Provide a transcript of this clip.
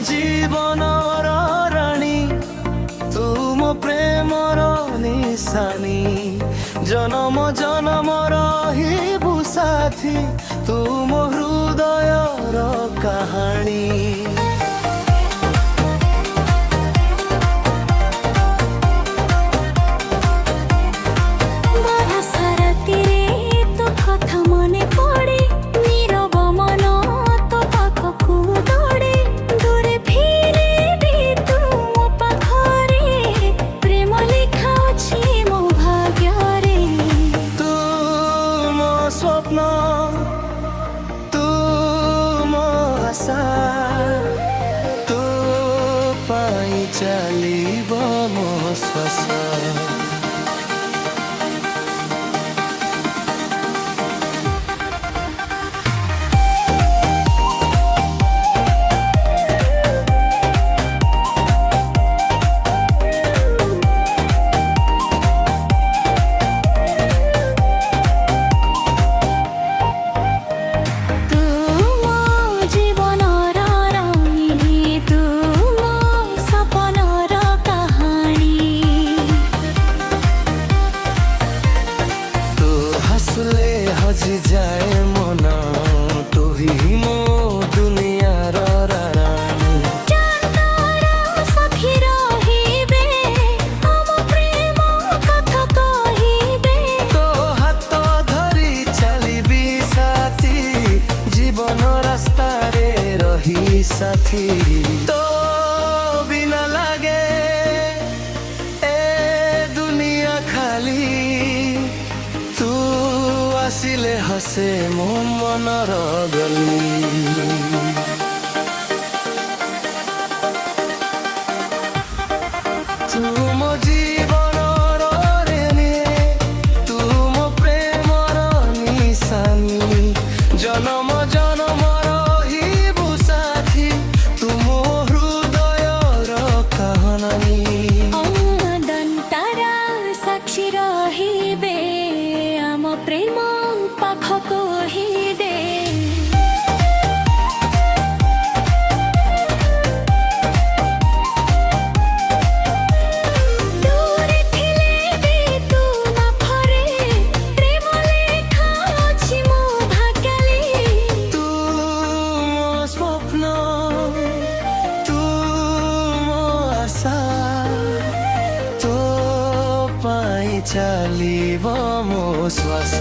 जीवनर राणी तू मो प्रेमर निशानी जन्म जन्मर हिबु साथी तू मो हृदयर कहानी स्वप्न तू मो आशा तू पाई चलिब मो श्वास हजी जाए मन तू ही मो दुनिया रानी सखी रहिबे हम प्रेम कथा कहिबे तो हाथ धरी चलिबी साथी जीवन रास्ता रे रही साथी तो बिना लागे ए दुनिया खाली आसिले हसे मो मनर गली तू मो जीवनर रेणी तू मो प्रेमर निशानी जन्म जन्मर हिबु साथी तू मो हृदयर कहानी दंतारा साक्षी रहिबे आम प्रेम पाखको हिदे दूरे थिले भी तू पाखरे प्रेम लेखा अछि मो भाग्यले तू मो स्वप्न तू मो आशा तो पाई चलिब मो श्वास